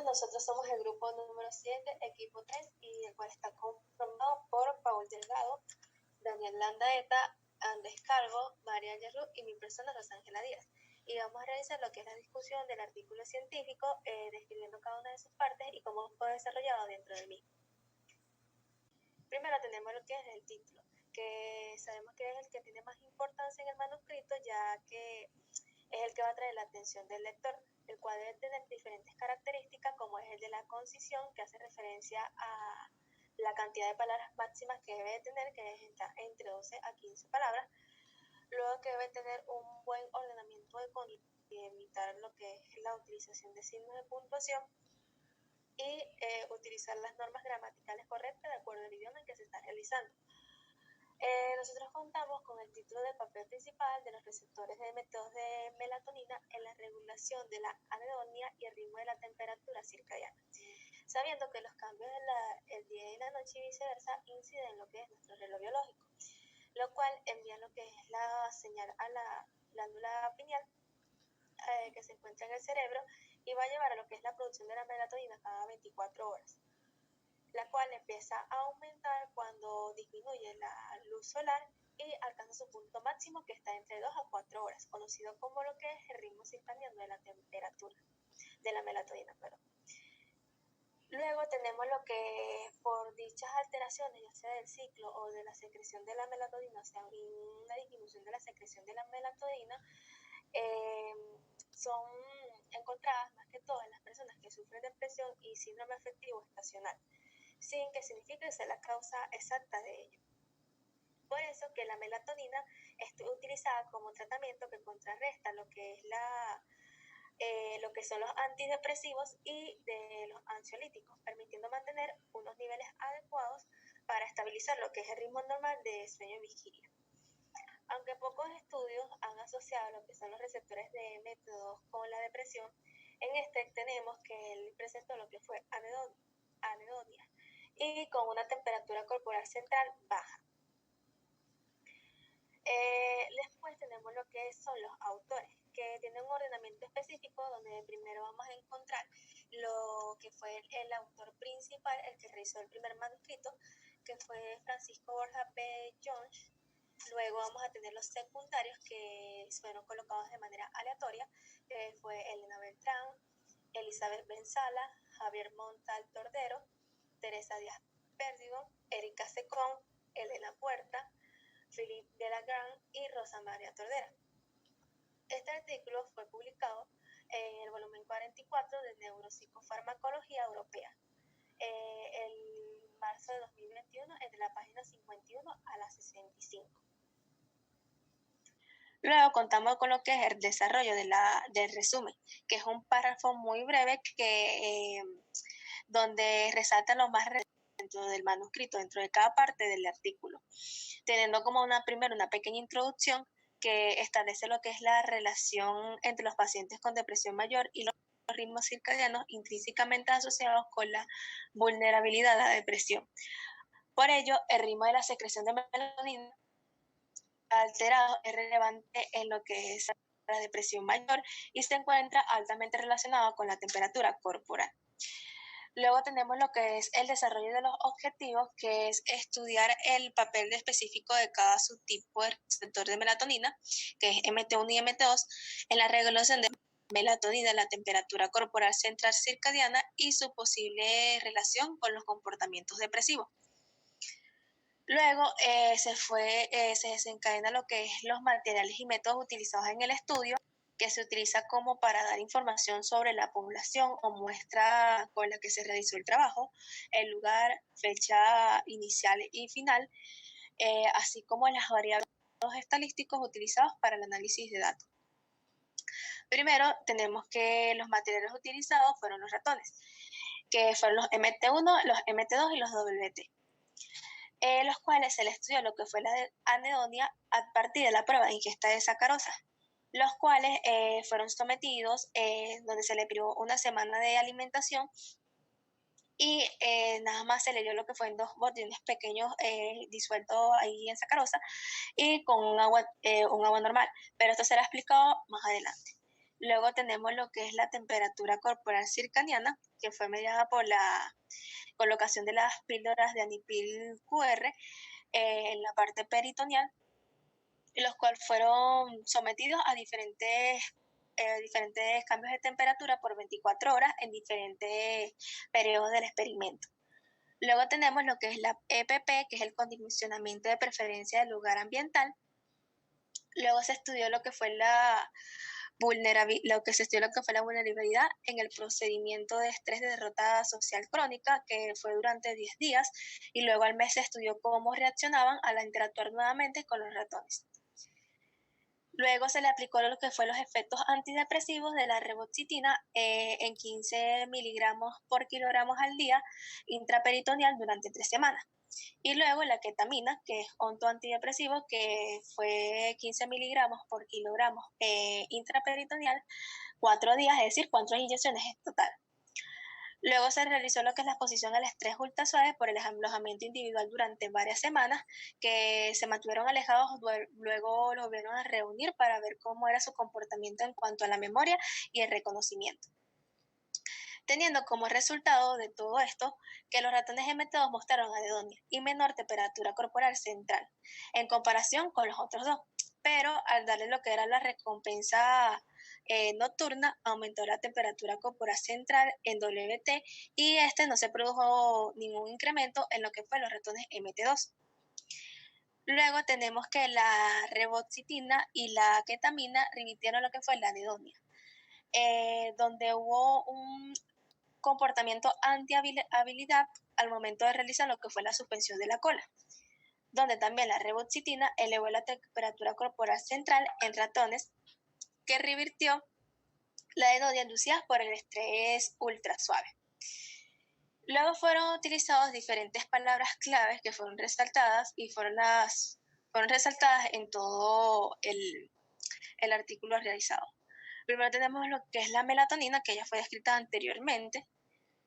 nosotros somos el grupo número 7, equipo 3, y el cual está conformado por Paul Delgado, Daniel Landaeta, Andrés Calvo, María Yerru y mi persona, Rosángela Díaz. Y vamos a realizar lo que es la discusión del artículo científico, describiendo cada una de sus partes y cómo fue desarrollado dentro del mismo. Primero tenemos lo que es el título, que sabemos que es el que tiene más importancia en el manuscrito, ya que es el que va a traer la atención del lector, el cual debe tener diferentes características, como es el de la concisión, que hace referencia a la cantidad de palabras máximas que debe tener, que es entre 12 a 15 palabras. Luego que debe tener un buen ordenamiento de conducta y evitar lo que es la utilización de signos de puntuación y utilizar las normas gramaticales correctas de acuerdo al idioma en que se está realizando. Nosotros contamos con el título del papel principal de los receptores de métodos de melatonina en la regulación de la anedonia y el ritmo de la temperatura circadiana, sabiendo que los cambios del día y la noche y viceversa inciden en lo que es nuestro reloj biológico, lo cual envía lo que es la señal a la glándula pineal que se encuentra en el cerebro y va a llevar a lo que es la producción de la melatonina cada 24 horas. La cual empieza a aumentar cuando disminuye la luz solar y alcanza su punto máximo, que está entre 2 a 4 horas, conocido como lo que es el ritmo circadiano de la temperatura de la melatonina. Luego tenemos lo que por dichas alteraciones, ya sea del ciclo o de la secreción de la melatonina, o sea, una disminución de la secreción de la melatonina, son encontradas más que todo en las personas que sufren depresión y síndrome afectivo estacional, sin que signifique ser la causa exacta de ello. Por eso que la melatonina es utilizada como tratamiento que contrarresta lo que es lo que son los antidepresivos y de los ansiolíticos, permitiendo mantener unos niveles adecuados para estabilizar lo que es el ritmo normal de sueño y vigilia. Aunque pocos estudios han asociado lo que son los receptores de métodos con la depresión, en este tenemos que él presentó lo que fue anedonia y con una temperatura corporal central baja. Después tenemos lo que son los autores, que tienen un ordenamiento específico donde primero vamos a encontrar lo que fue el autor principal, el que realizó el primer manuscrito, que fue Francisco Borja P. Jones. Luego vamos a tener los secundarios, que fueron colocados de manera aleatoria, que fue Elena Beltrán, Elizabeth Benzala, Javier Montal Tordero, Teresa Díaz Pérdigo, Erika Secón, Elena Puerta, Philippe Delagrande y Rosa María Tordera. Este artículo fue publicado en el volumen 44 de Neuropsicofarmacología Europea, el marzo de 2021, entre la página 51 a la 65. Luego contamos con lo que es el desarrollo del resumen, que es un párrafo muy breve donde resalta lo más dentro del manuscrito, dentro de cada parte del artículo, teniendo como una pequeña introducción que establece lo que es la relación entre los pacientes con depresión mayor y los ritmos circadianos intrínsecamente asociados con la vulnerabilidad a la depresión. Por ello, el ritmo de la secreción de melatonina alterado es relevante en lo que es la depresión mayor y se encuentra altamente relacionado con la temperatura corporal. Luego tenemos lo que es el desarrollo de los objetivos, que es estudiar el papel específico de cada subtipo de receptor de melatonina, que es MT1 y MT2, en la regulación de melatonina, la temperatura corporal central circadiana y su posible relación con los comportamientos depresivos. Luego se desencadena lo que es los materiales y métodos utilizados en el estudio, que se utiliza como para dar información sobre la población o muestra con la que se realizó el trabajo, el lugar, fecha inicial y final, así como las variables estadísticos utilizados para el análisis de datos. Primero tenemos que los materiales utilizados fueron los ratones, que fueron los MT1, los MT2 y los WT. Los cuales se le estudió lo que fue la anedonia a partir de la prueba de ingesta de sacarosa, los cuales fueron sometidos, donde se le privó una semana de alimentación y nada más se le dio lo que fue en 2 botellones pequeños disueltos ahí en sacarosa y con un agua normal, pero esto será explicado más adelante. Luego tenemos lo que es la temperatura corporal circadiana, que fue mediada por la colocación de las píldoras de anipil QR en la parte peritoneal, los cuales fueron sometidos a diferentes cambios de temperatura por 24 horas en diferentes periodos del experimento. Luego tenemos lo que es la EPP, que es el condicionamiento de preferencia del lugar ambiental. Luego se estudió lo que fue la vulnerabilidad en el procedimiento de estrés de derrota social crónica, que fue durante 10 días, y luego al mes se estudió cómo reaccionaban al interactuar nuevamente con los ratones. Luego se le aplicó lo que fue los efectos antidepresivos de la reboxitina en 15 miligramos por kilogramos al día intraperitoneal durante 3 semanas. Y luego la ketamina, que es otro antidepresivo, que fue 15 miligramos por kilogramos intraperitoneal, 4 días, es decir, 4 inyecciones en total. Luego se realizó lo que es la exposición al estrés ultra suave por el alojamiento individual durante varias semanas, que se mantuvieron alejados, luego los volvieron a reunir para ver cómo era su comportamiento en cuanto a la memoria y el reconocimiento. Teniendo como resultado de todo esto que los ratones MT2 mostraron anedonia y menor temperatura corporal central en comparación con los otros dos, pero al darle lo que era la recompensa nocturna, aumentó la temperatura corporal central en WT y no se produjo ningún incremento en lo que fue los ratones MT2. Luego tenemos que la reboxitina y la ketamina revirtieron lo que fue la anedonia, donde hubo un comportamiento anti-habilidad al momento de realizar lo que fue la suspensión de la cola, donde también la reboxitina elevó la temperatura corporal central en ratones, que revirtió la anedonia inducida por el estrés ultra suave. Luego fueron utilizadas diferentes palabras claves que fueron resaltadas y fueron resaltadas en todo el artículo realizado. Primero tenemos lo que es la melatonina, que ya fue descrita anteriormente.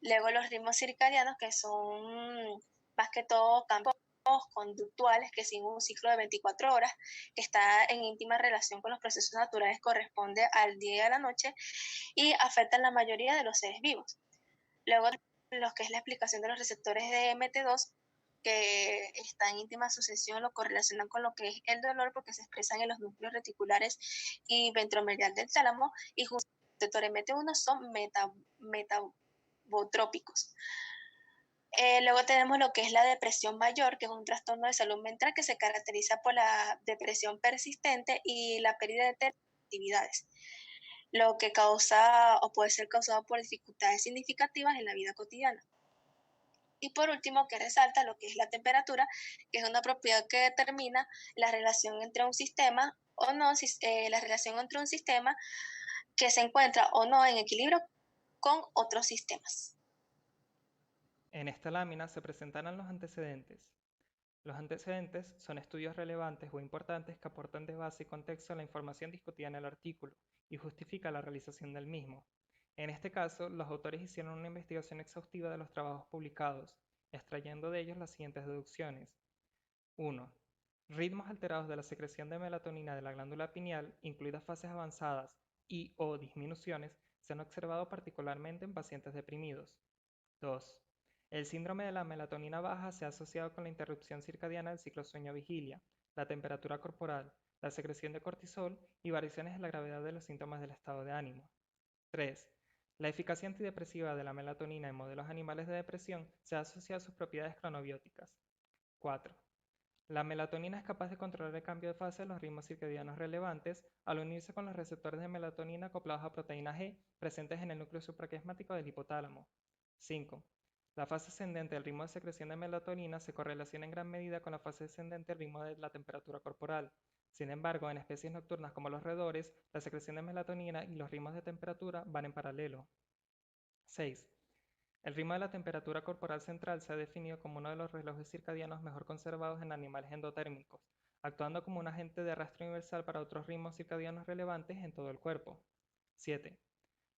Luego los ritmos circadianos, que son más que todo campos conductuales que siguen un ciclo de 24 horas, que está en íntima relación con los procesos naturales, corresponde al día y a la noche y afectan la mayoría de los seres vivos. Luego lo que es la explicación de los receptores de MT2, que está en íntima sucesión, lo correlacionan con lo que es el dolor porque se expresan en los núcleos reticulares y ventromedial del tálamo, y junto con los receptores MT1 son metabotrópicos. Luego tenemos lo que es la depresión mayor, que es un trastorno de salud mental que se caracteriza por la depresión persistente y la pérdida de actividades, lo que causa o puede ser causado por dificultades significativas en la vida cotidiana. Y por último, que resalta lo que es la temperatura, que es una propiedad que determina la relación entre un sistema o no, la relación entre un sistema que se encuentra o no en equilibrio con otros sistemas. En esta lámina se presentarán los antecedentes. Los antecedentes son estudios relevantes o importantes que aportan de base y contexto a la información discutida en el artículo y justifica la realización del mismo. En este caso, los autores hicieron una investigación exhaustiva de los trabajos publicados, extrayendo de ellos las siguientes deducciones. 1. Ritmos alterados de la secreción de melatonina de la glándula pineal, incluidas fases avanzadas y o disminuciones, se han observado particularmente en pacientes deprimidos. 2. El síndrome de la melatonina baja se ha asociado con la interrupción circadiana del ciclo sueño-vigilia, la temperatura corporal, la secreción de cortisol y variaciones en la gravedad de los síntomas del estado de ánimo. 3. La eficacia antidepresiva de la melatonina en modelos animales de depresión se ha asociado a sus propiedades cronobióticas. 4. La melatonina es capaz de controlar el cambio de fase de los ritmos circadianos relevantes al unirse con los receptores de melatonina acoplados a proteína G presentes en el núcleo supraquiasmático del hipotálamo. 5. La fase ascendente del ritmo de secreción de melatonina se correlaciona en gran medida con la fase descendente del ritmo de la temperatura corporal. Sin embargo, en especies nocturnas como los roedores, la secreción de melatonina y los ritmos de temperatura van en paralelo. 6. El ritmo de la temperatura corporal central se ha definido como uno de los relojes circadianos mejor conservados en animales endotérmicos, actuando como un agente de arrastre universal para otros ritmos circadianos relevantes en todo el cuerpo. 7.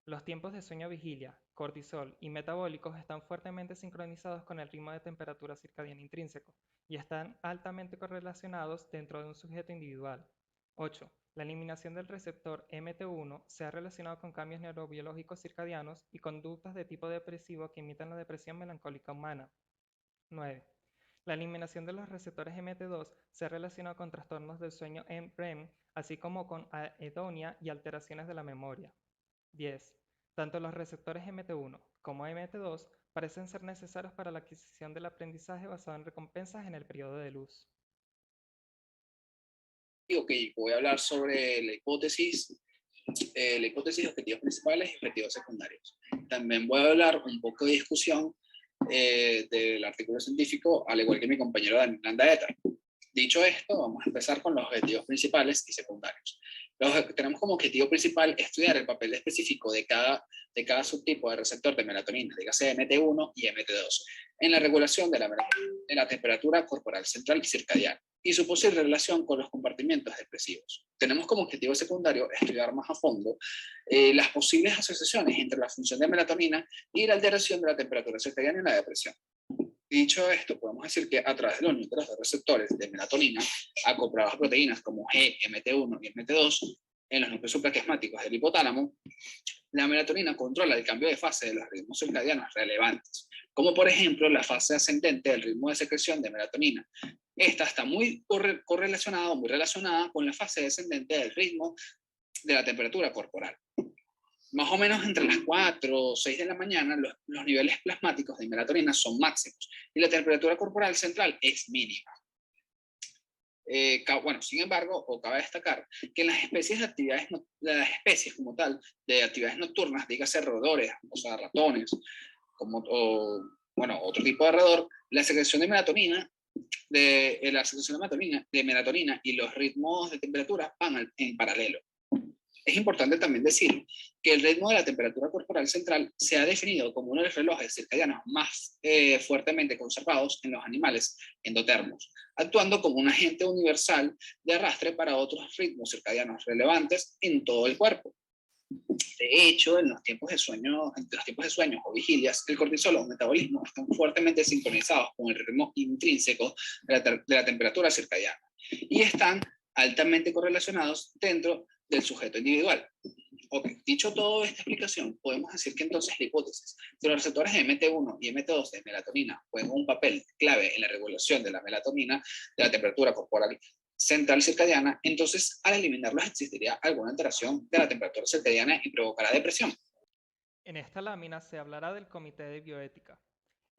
Los tiempos de sueño-vigilia, cortisol y metabólicos están fuertemente sincronizados con el ritmo de temperatura circadiana intrínseco y están altamente correlacionados dentro de un sujeto individual. 8. La eliminación del receptor MT1 se ha relacionado con cambios neurobiológicos circadianos y conductas de tipo depresivo que imitan la depresión melancólica humana. 9. La eliminación de los receptores MT2 se ha relacionado con trastornos del sueño en REM, así como con anedonia y alteraciones de la memoria. 10. Tanto los receptores MT1 como MT2 parecen ser necesarios para la adquisición del aprendizaje basado en recompensas en el periodo de luz. Ok, voy a hablar sobre la hipótesis de objetivos principales y objetivos secundarios. También voy a hablar un poco de discusión del artículo científico, al igual que mi compañero Daniel Landaeta. Dicho esto, vamos a empezar con los objetivos principales y secundarios. Tenemos como objetivo principal estudiar el papel específico de cada subtipo de receptor de melatonina, dígase MT1 y MT2, en la regulación de la temperatura corporal central y circadiana, y su posible relación con los compartimientos depresivos. Tenemos como objetivo secundario estudiar más a fondo las posibles asociaciones entre la función de melatonina y la alteración de la temperatura circadiana en la depresión. Dicho esto, podemos decir que a través de los núcleos de receptores de melatonina acoplados a proteínas como G, MT1 y MT2 en los núcleos supraquiasmáticos del hipotálamo, la melatonina controla el cambio de fase de los ritmos circadianos relevantes, como por ejemplo la fase ascendente del ritmo de secreción de melatonina. Esta está muy correlacionada o muy relacionada con la fase descendente del ritmo de la temperatura corporal. Más o menos entre las 4 o 6 de la mañana, los niveles plasmáticos de melatonina son máximos y la temperatura corporal central es mínima. Bueno, sin embargo, o cabe destacar que en las especies como tal de actividades nocturnas, dígase roedores, o sea, ratones, bueno, otro tipo de roedor, la secreción de melatonina y los ritmos de temperatura van en paralelo. Es importante también decir que el ritmo de la temperatura corporal central se ha definido como uno de los relojes circadianos más fuertemente conservados en los animales endotermos, actuando como un agente universal de arrastre para otros ritmos circadianos relevantes en todo el cuerpo. De hecho, en los tiempos de sueño o vigilias, el cortisol o el metabolismo están fuertemente sincronizados con el ritmo intrínseco de la temperatura circadiana y están altamente correlacionados dentro del sujeto individual. Ok, dicho toda esta explicación, podemos decir que entonces la hipótesis de los receptores de MT1 y MT2 de melatonina juegan un papel clave en la regulación de la melatonina, de la temperatura corporal central circadiana, entonces al eliminarlos existiría alguna alteración de la temperatura circadiana y provocará depresión. En esta lámina se hablará del Comité de Bioética.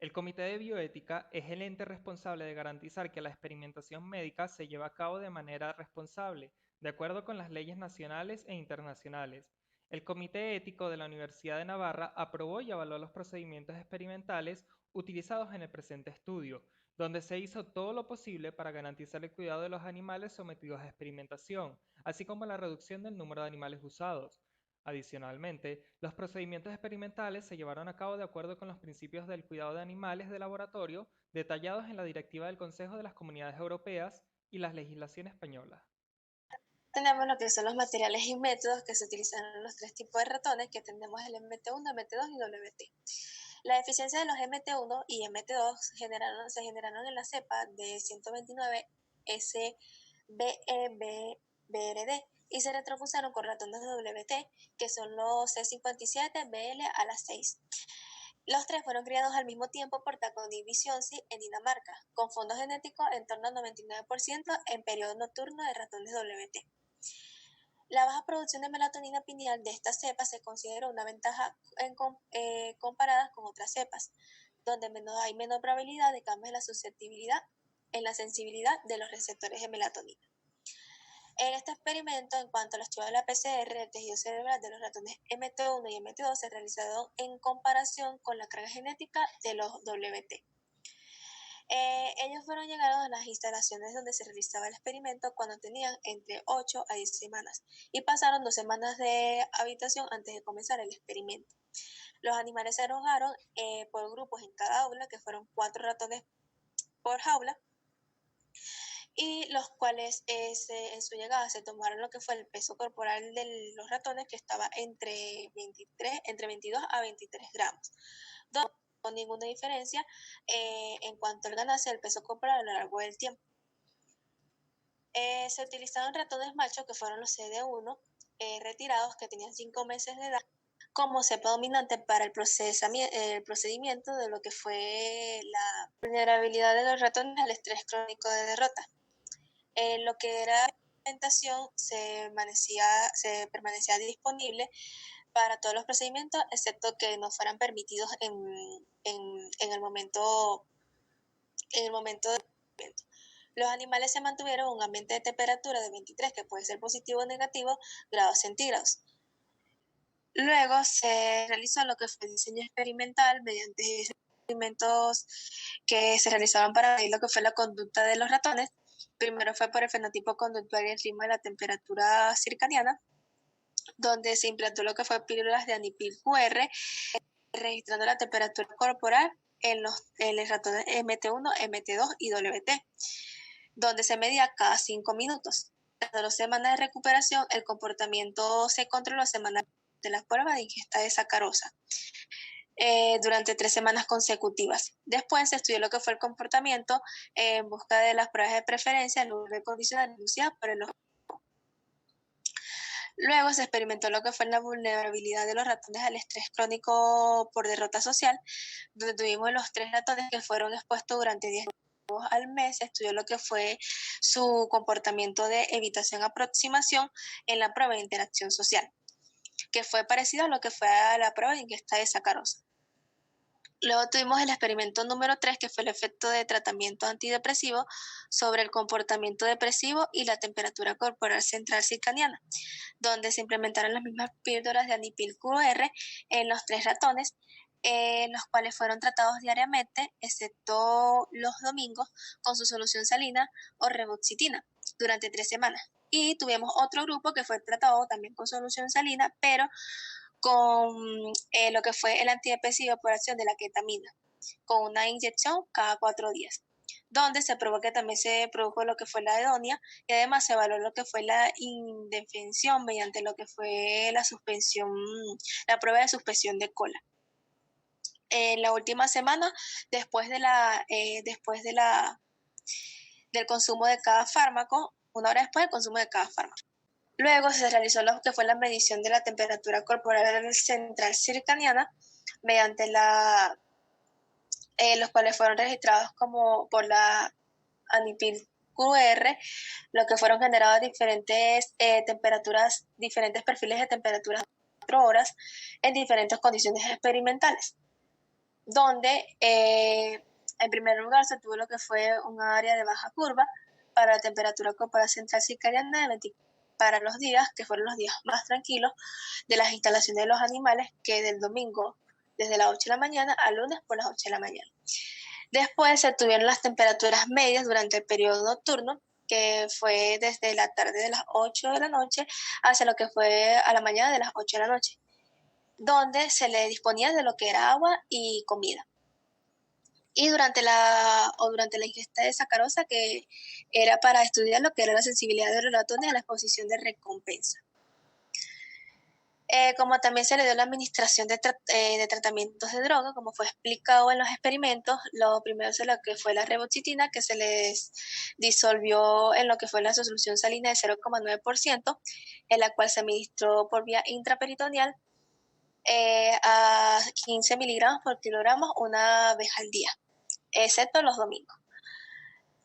El Comité de Bioética es el ente responsable de garantizar que la experimentación médica se lleva a cabo de manera responsable, de acuerdo con las leyes nacionales e internacionales. El Comité Ético de la Universidad de Navarra aprobó y avaló los procedimientos experimentales utilizados en el presente estudio, donde se hizo todo lo posible para garantizar el cuidado de los animales sometidos a experimentación, así como la reducción del número de animales usados. Adicionalmente, los procedimientos experimentales se llevaron a cabo de acuerdo con los principios del cuidado de animales de laboratorio detallados en la Directiva del Consejo de las Comunidades Europeas y la legislación española. Tenemos lo que son los materiales y métodos que se utilizan en los tres tipos de ratones, que tenemos el MT1, MT2 y WT. La eficiencia de los MT1 y MT2 se generaron en la cepa de 129 SBEBRD y se retrofusaron con ratones de WT, que son los C57 BL a las 6. Los tres fueron criados al mismo tiempo por Taconi Visionsi en Dinamarca, con fondo genético en torno al 99% en periodo nocturno de ratones WT. La baja producción de melatonina pineal de esta cepa se considera una ventaja comparadas con otras cepas, donde hay menor probabilidad de cambios en la sensibilidad de los receptores de melatonina. En este experimento, en cuanto al estudio de la PCR, el tejido cerebral de los ratones MT1 y MT2 se realizado en comparación con la carga genética de los WT. Ellos fueron llegados a las instalaciones donde se realizaba el experimento cuando tenían entre 8 a 10 semanas y pasaron 2 semanas de habitación antes de comenzar el experimento. Los animales se arrojaron por grupos en cada aula, que fueron 4 ratones por jaula, y los cuales en su llegada se tomaron lo que fue el peso corporal de los ratones, que estaba entre 22 a 23 gramos. No con ninguna diferencia en cuanto al ganancia del peso corporal a lo largo del tiempo. Se utilizaron ratones machos que fueron los CD1 retirados que tenían 5 meses de edad como cepa dominante para el procedimiento de lo que fue la vulnerabilidad de los ratones al estrés crónico de derrota. Lo que era la alimentación se permanecía disponible para todos los procedimientos, excepto que no fueran permitidos en el momento del procedimiento. Los animales se mantuvieron en un ambiente de temperatura de 23, que puede ser positivo o negativo, grados centígrados. Luego se realizó lo que fue el diseño experimental mediante experimentos que se realizaban para medir lo que fue la conducta de los ratones. Primero fue por el fenotipo conductual y el ritmo de la temperatura circadiana, donde se implantó lo que fue pílulas de anipil QR, registrando la temperatura corporal en los ratones MT1, MT2 y WT, donde se medía cada 5 minutos. Tras 2 semanas de recuperación, el comportamiento se controló semanalmente de la prueba de ingesta de sacarosa durante 3 semanas consecutivas. Después se estudió lo que fue el comportamiento en busca de las pruebas de preferencia en lugar de condiciones inducidas por el objetivo. Luego se experimentó lo que fue la vulnerabilidad de los ratones al estrés crónico por derrota social, donde tuvimos los 3 ratones que fueron expuestos durante 10 al mes. Se estudió lo que fue su comportamiento de evitación-aproximación en la prueba de interacción social, que fue parecido a lo que fue a la prueba de ingesta de sacarosa. Luego tuvimos el experimento número 3, que fue el efecto de tratamiento antidepresivo sobre el comportamiento depresivo y la temperatura corporal central circadiana, donde se implementaron las mismas píldoras de anipil QR en los 3 ratones, los cuales fueron tratados diariamente, excepto los domingos, con su solución salina o reboxitina, durante 3 semanas. Y tuvimos otro grupo que fue tratado también con solución salina, pero con lo que fue el antidepresivo por acción de la ketamina, con una inyección cada 4 días, donde se probó que también se produjo lo que fue la hedonia y además se evaluó lo que fue la indefensión mediante lo que fue la prueba de suspensión de cola. En la última semana, después del consumo de cada fármaco, 1 hora después del consumo de cada fármaco. Luego se realizó lo que fue la medición de la temperatura corporal central circadiana mediante los cuales fueron registrados como por la anipil QR, lo que fueron generados diferentes temperaturas, diferentes perfiles de temperaturas 4 horas en diferentes condiciones experimentales, donde en primer lugar se tuvo lo que fue un área de baja curva para la temperatura corporal central circadiana de 24 para los días, que fueron los días más tranquilos de las instalaciones de los animales, que del domingo desde las 8 de la mañana al lunes por las 8 de la mañana. Después se tuvieron las temperaturas medias durante el periodo nocturno, que fue desde la tarde de las 8 de la noche hacia lo que fue a la mañana de las 8 de la noche, donde se le disponía de lo que era agua y comida. Y durante la ingesta de sacarosa, que era para estudiar lo que era la sensibilidad de los ratones a la exposición de recompensa. Como también se le dio la administración de tratamientos de droga, como fue explicado en los experimentos, lo primero es lo que fue la reboxitina, que se les disolvió en lo que fue la solución salina de 0,9%, en la cual se administró por vía intraperitoneal a 15 miligramos por kilogramo una vez al día, excepto los domingos,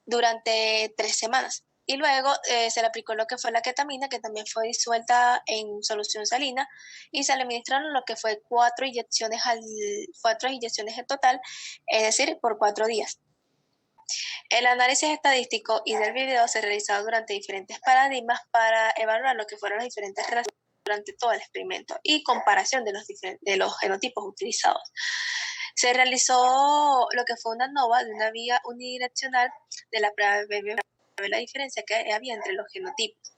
durante 3 semanas. Y luego se le aplicó lo que fue la ketamina, que también fue disuelta en solución salina, y se le administraron lo que fue 4 inyecciones en total, es decir, por 4 días. El análisis estadístico y del video se realizó durante diferentes paradigmas para evaluar lo que fueron las diferentes relaciones durante todo el experimento y comparación de los genotipos utilizados. Se realizó lo que fue una ANOVA de una vía unidireccional de la prueba de la diferencia que había entre los genotipos.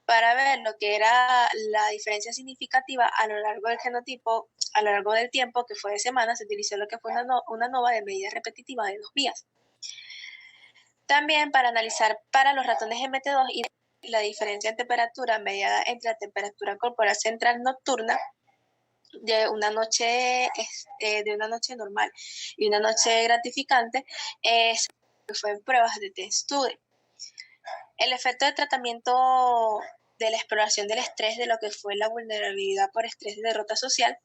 Para ver lo que era la diferencia significativa a lo largo del genotipo, a lo largo del tiempo, que fue de semanas, se utilizó lo que fue una ANOVA de medida repetitiva de 2 vías. También para analizar para los ratones MT2 y la diferencia en temperatura mediada entre la temperatura corporal central nocturna de una noche normal y una noche gratificante, fue en pruebas de textura. El efecto de tratamiento de la exploración del estrés de lo que fue la vulnerabilidad por estrés de derrota social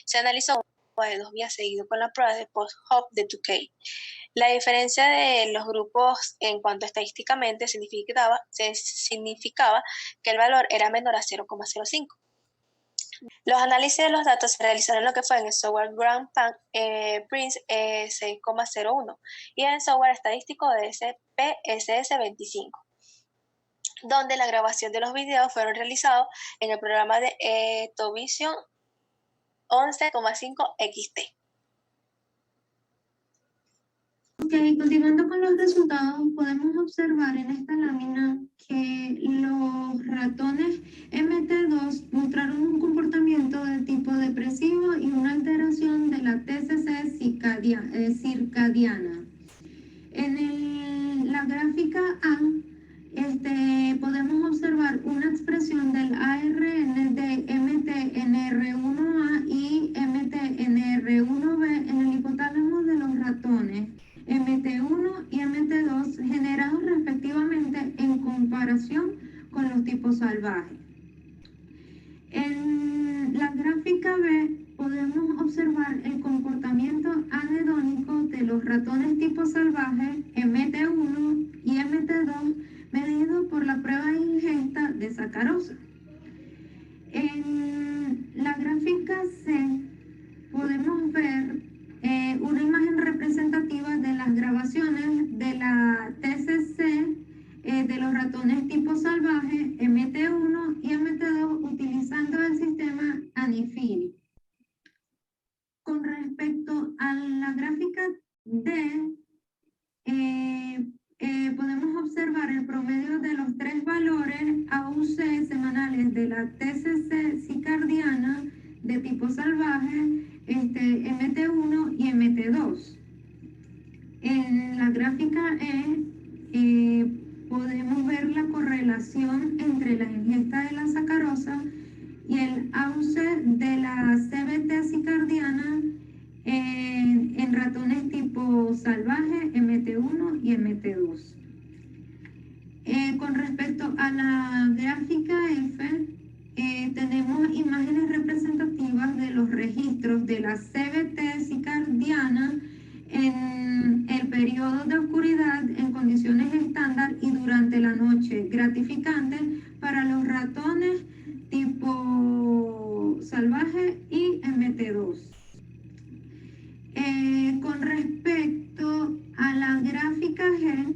se analizó de 2 días seguidos con la prueba de post-hoc de Tukey. La diferencia de los grupos en cuanto estadísticamente significaba que el valor era menor a 0,05. Los análisis de los datos se realizaron en lo que fue en el software Grand Prince 6,01 y en el software estadístico de PSS25, donde la grabación de los videos fueron realizados en el programa de Tovision 11,5 XT. Ok, continuando con los resultados, podemos observar en esta lámina que los ratones MT2 mostraron un comportamiento de tipo depresivo y una alteración de la TCC circadiana. En la gráfica A, podemos observar una expresión del ARN de MTNR1A y MTNR1B en el hipotálamo de los ratones MT1 y MT2 generados respectivamente en comparación con los tipos salvajes. En la gráfica B podemos observar el comportamiento anhedónico de los ratones tipo salvaje MT1 y MT2 medido por la prueba de ingesta de sacarosa. En la gráfica C podemos ver una imagen representativa de las grabaciones de la TCC de los ratones tipo salvaje MT1 y MT2 utilizando el sistema ANIFIL. Con respecto a la gráfica D, podemos observar el promedio de los 3 valores AUC semanales de la TCC circadiana de tipo salvaje, MT1 y MT2. En la gráfica E podemos ver la correlación entre la ingesta de la sacarosa y el AUC de la CBT circadiana en ratones tipo salvaje MT1 y MT2. Con respecto a la gráfica F, tenemos imágenes representativas de los registros de la CBT circadiana en el periodo de oscuridad en condiciones estándar y durante la noche, gratificante para los ratones tipo salvaje y MT2. Con respecto a la gráfica G,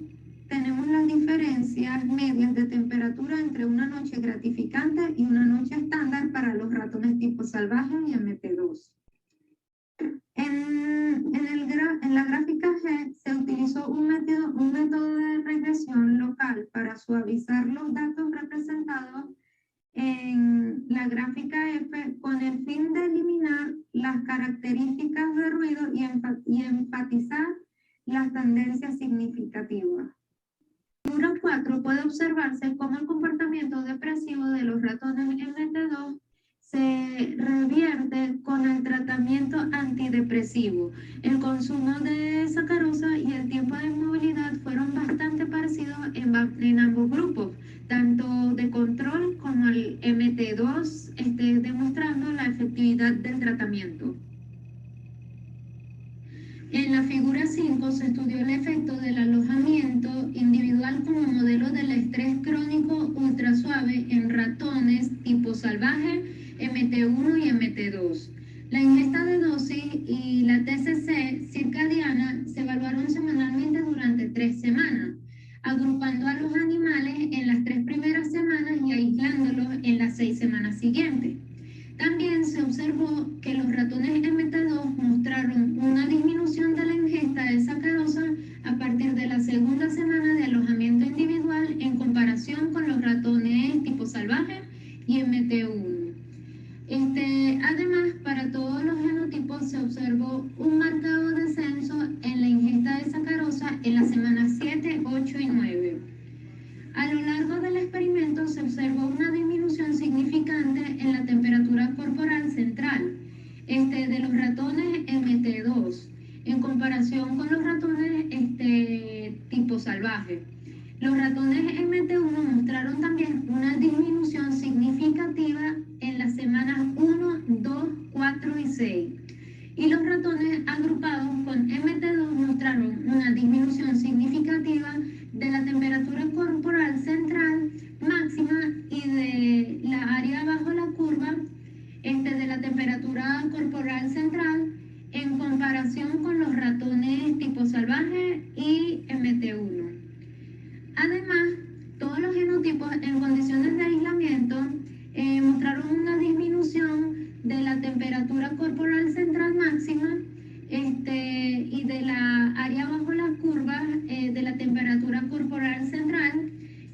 tenemos las diferencias medias de temperatura entre una noche gratificante y una noche estándar para los ratones tipo salvaje y MT2. En la gráfica G se utilizó un método de regresión local para suavizar los datos representados en la gráfica F con el fin de eliminar las características de ruido y enfatizar las tendencias significativas. En figura 4 puede observarse cómo el comportamiento depresivo de los ratones MT2 se revierte con el tratamiento antidepresivo. El consumo de sacarosa y el tiempo de inmovilidad fueron bastante parecidos en ambos grupos, tanto de control como el MT2, demostrando la efectividad del tratamiento. En la figura 5 se estudió el efecto del alojamiento individual como modelo del estrés crónico ultrasuave en ratones tipo salvaje, MT1 y MT2. La ingesta de dosis y la TCC circadiana se evaluaron semanalmente durante 3 semanas, agrupando a los animales en las 3 primeras semanas y aislándolos en las 6 semanas siguientes. También se observó que los ratones MT2 mostraron una disminución de la ingesta de sacarosa a partir de la segunda semana de alojamiento individual en comparación con los ratones tipo salvaje y MT1. Además, para todos los genotipos se observó un marcado descenso en la ingesta de sacarosa en las semanas 7, 8 y 9. A lo largo del experimento se observó una disminución significante en la temperatura corporal central de los ratones MT2 en comparación con los ratones tipo salvaje. Los ratones MT1 mostraron también una disminución significativa en las semanas 1, 2, 4 y 6. Y los ratones agrupados con MT2 mostraron una disminución significativa de la temperatura corporal central máxima y de la área bajo la curva de la temperatura corporal central en comparación con los ratones tipo salvaje y MT1. Además, todos los genotipos en condiciones de aislamiento mostraron una disminución de la temperatura corporal central máxima y de la área bajo las curvas de la temperatura corporal central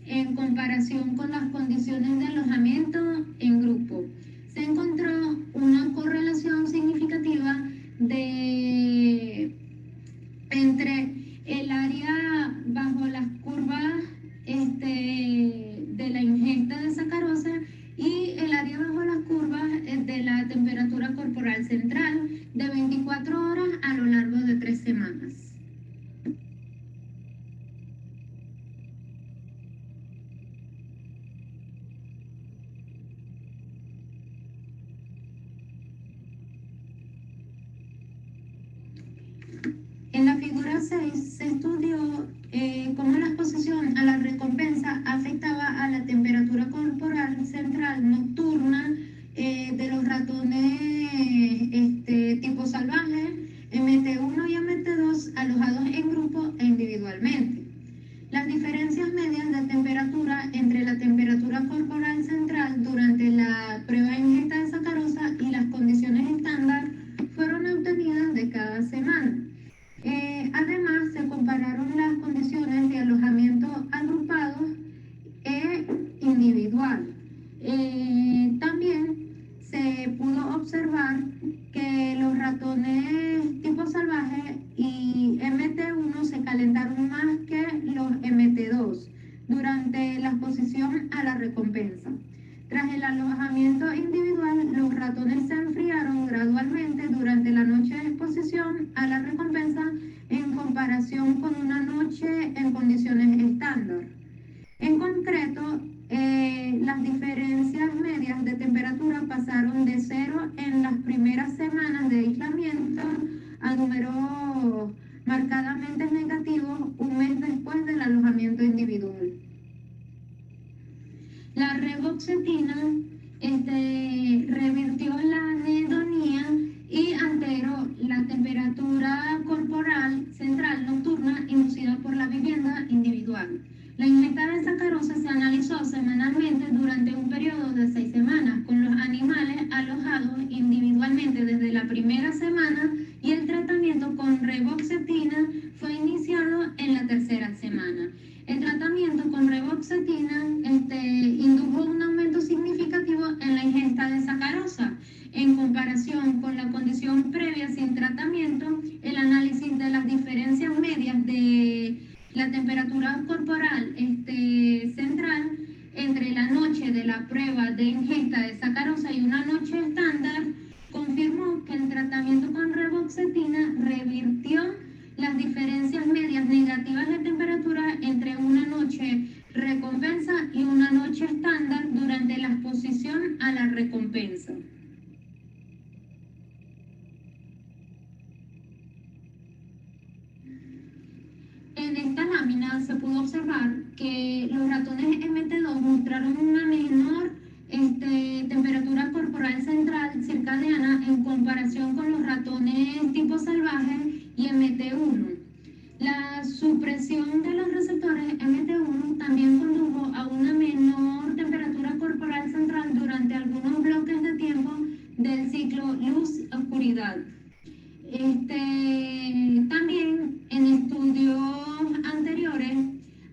en comparación con las condiciones de alojamiento en grupo. Se encontró una correlación significativa entre el área bajo las curvas de la ingesta de sacarosa y el área bajo las curvas de la temperatura corporal central de 24 horas a lo largo de 3 semanas. En la figura 6 se estudió cómo la exposición a la recompensa afectaba a la temperatura corporal central nocturna de los ratones tipo salvaje, MT1 y MT2 alojados en grupo e individualmente. Las diferencias medias de temperatura entre la temperatura corporal central durante la prueba de ingesta de sacarosa y las condiciones estándar fueron obtenidas de cada semana. Además, se compararon las condiciones de alojamiento agrupado e individual. También se pudo observar que los ratones tipo salvaje y MT1 se calentaron más que los MT2 durante la exposición a la recompensa. Tras el alojamiento individual, los ratones se enfriaron gradualmente durante la noche de exposición a la recompensa en comparación con una noche en condiciones estándar. En concreto, las diferencias medias de temperatura pasaron de 0 en las primeras semanas de aislamiento a números marcadamente negativos un mes después del alojamiento individual. La reboxetina revirtió la anhedonía y alteró la temperatura corporal central nocturna inducida por la vivienda individual. La ingesta de sacarosa se analizó semanalmente durante un periodo de 6 semanas con los animales alojados individualmente desde la primera semana y el tratamiento con reboxetina fue iniciado en la tercera semana. El tratamiento con reboxetina indujo un aumento significativo en la ingesta de sacarosa. En comparación con la condición previa sin tratamiento, el análisis de las diferencias medias de la temperatura corporal central entre la noche de la prueba de ingesta de sacarosa y una noche estándar confirmó que el tratamiento con reboxetina revirtió las diferencias medias negativas de temperatura entre una noche recompensa y una noche estándar durante la exposición a la recompensa. En esta lámina se pudo observar que los ratones MT2 mostraron una menor temperatura corporal central circadiana en comparación con los ratones tipo salvaje y MT1. La supresión de los receptores MT1 también condujo a una menor temperatura corporal central durante algunos bloques de tiempo del ciclo luz-oscuridad. También en estudios anteriores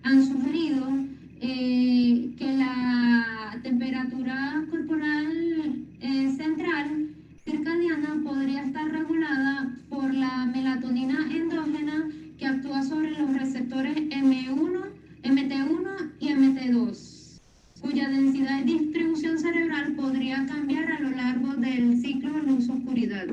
han sugerido que la temperatura corporal central circadiana podría estar regulada por la melatonina endógena que actúa sobre los receptores M1, MT1 y MT2, cuya densidad de distribución cerebral podría cambiar a lo largo del ciclo luz-oscuridad.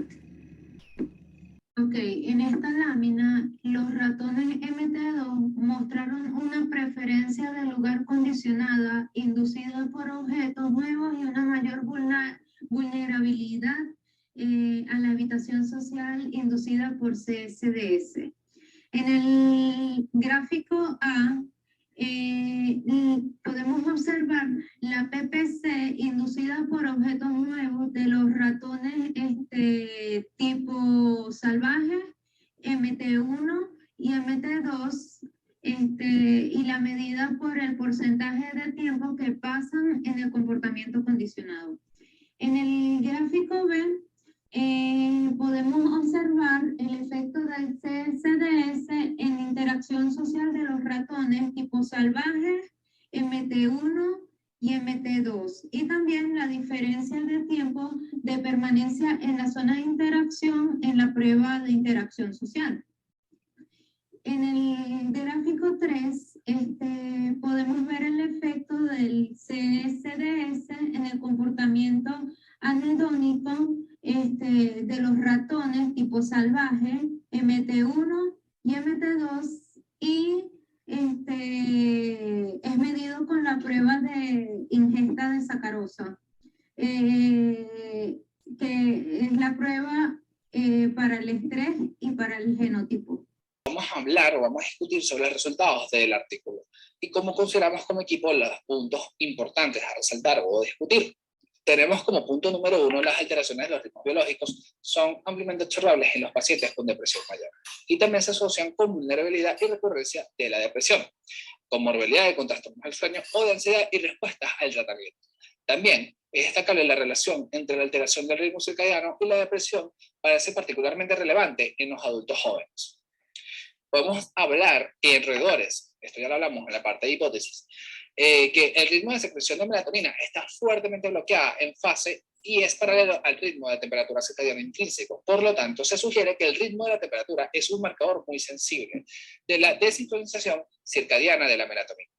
Ok, en en esta lámina, los ratones MT2 mostraron una preferencia de lugar condicionada inducida por objetos nuevos y una mayor vulnerabilidad a la habitación social inducida por CSDS. En el gráfico A, podemos observar la PPC inducida por objetos nuevos de los ratones tipo salvaje, MT1 y MT2, y la medida por el porcentaje de tiempo que pasan en el comportamiento condicionado. En el gráfico B, podemos observar el efecto del CSDS en interacción social de los ratones tipo salvaje, MT1 y MT2, y también la diferencia de tiempo de permanencia en la zona de interacción en la prueba de interacción social. En el gráfico 3 podemos ver el efecto del CSDS en el comportamiento anhedónico de los ratones tipo salvaje, MT1 y MT2, y es medido con la prueba de ingesta de sacarosa, que es la prueba para el estrés y para el genotipo. Vamos a hablar o vamos a discutir sobre los resultados del artículo y cómo consideramos como equipo los puntos importantes a resaltar o discutir. Tenemos como punto número 1 las alteraciones de los ritmos biológicos son ampliamente observables en los pacientes con depresión mayor y también se asocian con vulnerabilidad y recurrencia de la depresión, con morbilidad de trastornos del sueño o de ansiedad y respuestas al tratamiento. También es destacable la relación entre la alteración del ritmo circadiano y la depresión, parece particularmente relevante en los adultos jóvenes. Podemos hablar que en roedores, esto ya lo hablamos en la parte de hipótesis, que el ritmo de secreción de melatonina está fuertemente bloqueada en fase y es paralelo al ritmo de temperatura circadiana intrínseco. Por lo tanto, se sugiere que el ritmo de la temperatura es un marcador muy sensible de la desincronización circadiana de la melatonina.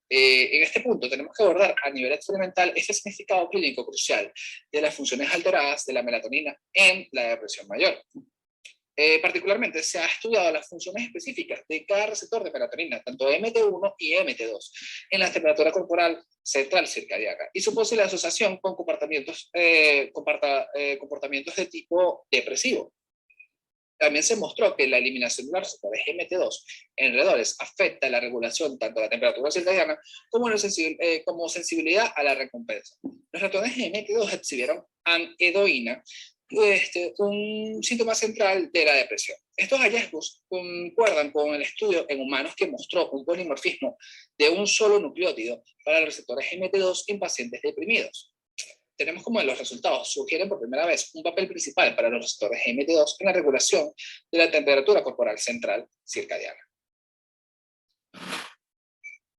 En este punto tenemos que abordar a nivel experimental este significado clínico crucial de las funciones alteradas de la melatonina en la depresión mayor. Particularmente se ha estudiado las funciones específicas de cada receptor de melatonina, tanto MT1 y MT2, en la temperatura corporal central circadiana y su posible asociación con comportamientos de tipo depresivo. También se mostró que la eliminación de los receptores MT2 en roedores afecta la regulación tanto de la temperatura circadiana como sensibilidad a la recompensa. Los ratones MT2 exhibieron anedoína, un síntoma central de la depresión. Estos hallazgos concuerdan con el estudio en humanos que mostró un polimorfismo de un solo nucleótido para los receptores MT2 en pacientes deprimidos. Tenemos como los resultados sugieren por primera vez un papel principal para los receptores MT2 en la regulación de la temperatura corporal central circadiana.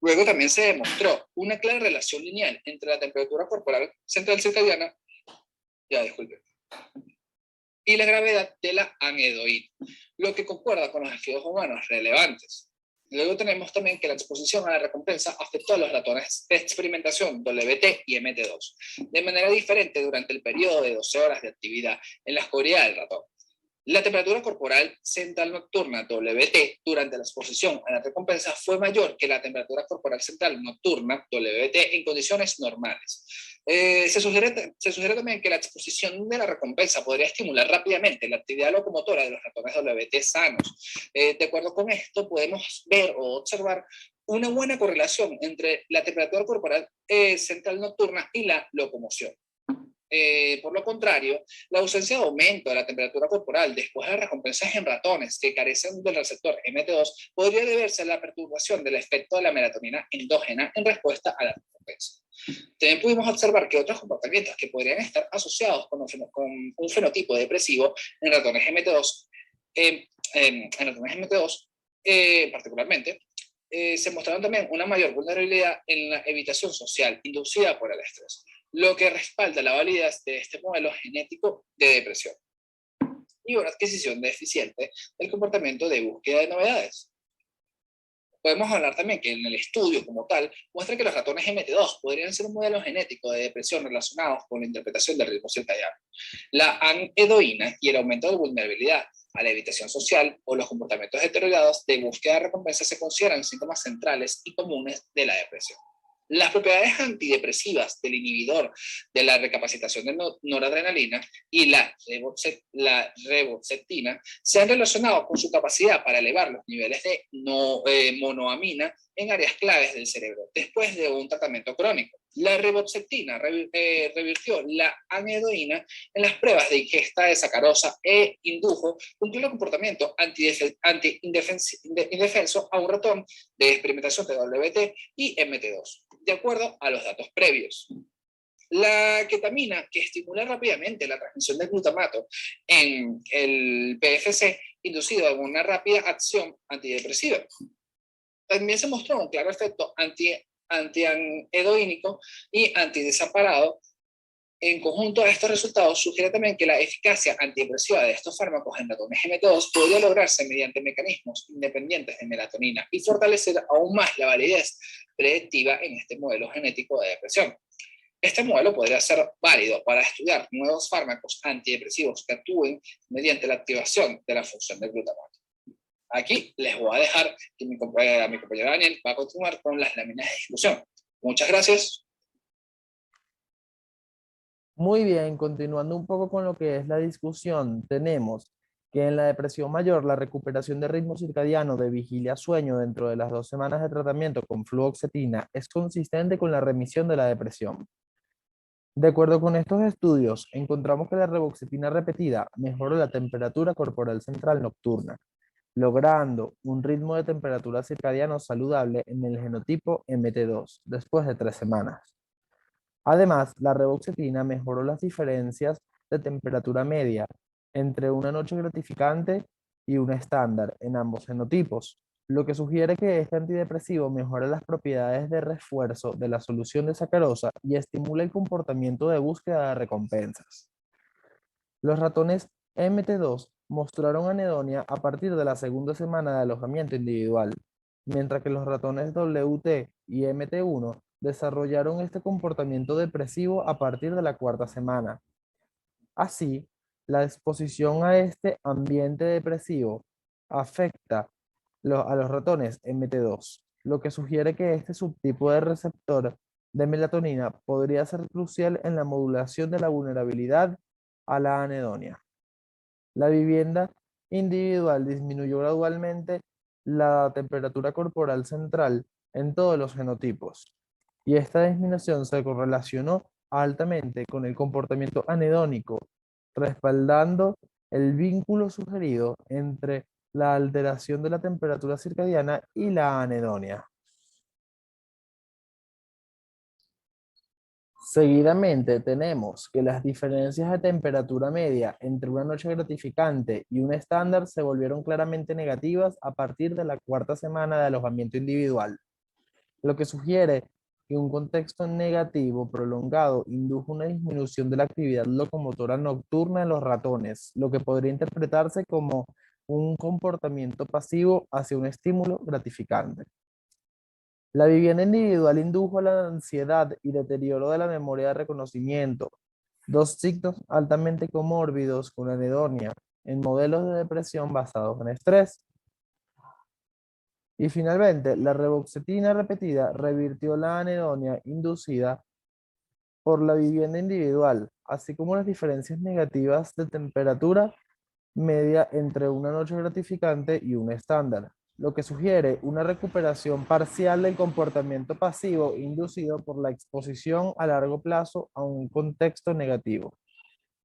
Luego también se demostró una clara relación lineal entre la temperatura corporal central circadiana, y la gravedad de la anedoína, lo que concuerda con los estudios humanos relevantes. Luego tenemos también que la exposición a la recompensa afectó a los ratones de experimentación WT y MT2 de manera diferente durante el periodo de 12 horas de actividad en la oscuridad del ratón. La temperatura corporal central nocturna WT durante la exposición a la recompensa fue mayor que la temperatura corporal central nocturna WT en condiciones normales. Se sugiere también que la exposición de la recompensa podría estimular rápidamente la actividad locomotora de los ratones WT sanos. De acuerdo con esto, podemos ver o observar una buena correlación entre la temperatura corporal central nocturna y la locomoción. Por lo contrario, la ausencia de aumento de la temperatura corporal después de las recompensas en ratones que carecen del receptor MT2 podría deberse a la perturbación del efecto de la melatonina endógena en respuesta a la recompensa. También pudimos observar que otros comportamientos que podrían estar asociados con un fenotipo depresivo en ratones MT2, particularmente, se mostraron también una mayor vulnerabilidad en la evitación social inducida por el estrés, lo que respalda la validez de este modelo genético de depresión y una adquisición deficiente del comportamiento de búsqueda de novedades. podemos hablar también que en el estudio como tal muestra que los ratones MT2 podrían ser un modelo genético de depresión relacionados con la interpretación del ritmo circadiano. La anedoína y el aumento de vulnerabilidad a la evitación social o los comportamientos deteriorados de búsqueda de recompensa se consideran síntomas centrales y comunes de la depresión. Las propiedades antidepresivas del inhibidor de la recapacitación de noradrenalina y la reboxetina se han relacionado con su capacidad para elevar los niveles de monoamina en áreas claves del cerebro después de un tratamiento crónico. La reboxetina revirtió la anedoína en las pruebas de ingesta de sacarosa e indujo un claro comportamiento indefenso a un ratón de experimentación de WT y MT2, de acuerdo a los datos previos. La ketamina, que estimula rápidamente la transmisión del glutamato en el PFC, inducido en una rápida acción antidepresiva. También se mostró un claro efecto antianhedoínico y antidesamparado. En conjunto a estos resultados, sugiere también que la eficacia antidepresiva de estos fármacos en ratones MT2 podría lograrse mediante mecanismos independientes de melatonina y fortalecer aún más la validez predictiva en este modelo genético de depresión. Este modelo podría ser válido para estudiar nuevos fármacos antidepresivos que actúen mediante la activación de la función del glutamato. Aquí les voy a dejar que mi compañero Daniel va a continuar con las láminas de discusión. Muchas gracias. Muy bien, continuando un poco con lo que es la discusión, tenemos que en la depresión mayor la recuperación de ritmo circadiano de vigilia-sueño dentro de las 2 semanas de tratamiento con fluoxetina es consistente con la remisión de la depresión. De acuerdo con estos estudios, encontramos que la reboxetina repetida mejora la temperatura corporal central nocturna, logrando un ritmo de temperatura circadiano saludable en el genotipo MT2 después de 3 semanas. Además, la reboxetina mejoró las diferencias de temperatura media entre una noche gratificante y una estándar en ambos genotipos, lo que sugiere que este antidepresivo mejora las propiedades de refuerzo de la solución de sacarosa y estimula el comportamiento de búsqueda de recompensas. Los ratones MT2 mostraron anedonia a partir de la segunda semana de alojamiento individual, mientras que los ratones WT y MT1 desarrollaron este comportamiento depresivo a partir de la 4ª semana. Así, la exposición a este ambiente depresivo afecta a los ratones MT2, lo que sugiere que este subtipo de receptor de melatonina podría ser crucial en la modulación de la vulnerabilidad a la anedonia. La vivienda individual disminuyó gradualmente la temperatura corporal central en todos los genotipos, y esta disminución se correlacionó altamente con el comportamiento anedónico, respaldando el vínculo sugerido entre la alteración de la temperatura circadiana y la anedonia. Seguidamente tenemos que las diferencias de temperatura media entre una noche gratificante y un estándar se volvieron claramente negativas a partir de la 4ª semana de alojamiento individual, lo que sugiere que un contexto negativo prolongado indujo una disminución de la actividad locomotora nocturna en los ratones, lo que podría interpretarse como un comportamiento pasivo hacia un estímulo gratificante. La vivienda individual indujo la ansiedad y deterioro de la memoria de reconocimiento, 2 signos altamente comórbidos con anedonia en modelos de depresión basados en estrés. Y finalmente, la reboxetina repetida revirtió la anedonia inducida por la vivienda individual, así como las diferencias negativas de temperatura media entre una noche gratificante y un estándar, lo que sugiere una recuperación parcial del comportamiento pasivo inducido por la exposición a largo plazo a un contexto negativo.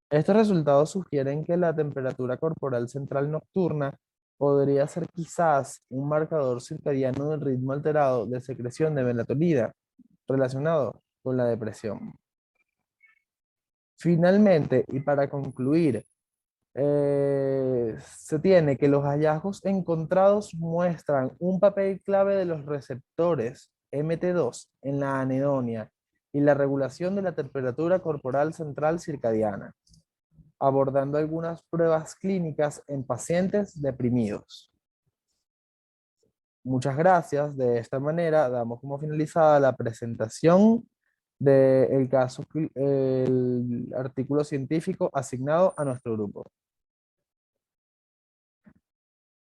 Estos resultados sugieren que la temperatura corporal central nocturna podría ser quizás un marcador circadiano del ritmo alterado de secreción de melatonina relacionado con la depresión. Finalmente, y para concluir, se tiene que los hallazgos encontrados muestran un papel clave de los receptores MT2 en la anedonia y la regulación de la temperatura corporal central circadiana, abordando algunas pruebas clínicas en pacientes deprimidos. Muchas gracias. De esta manera damos como finalizada la presentación del caso, el artículo científico asignado a nuestro grupo.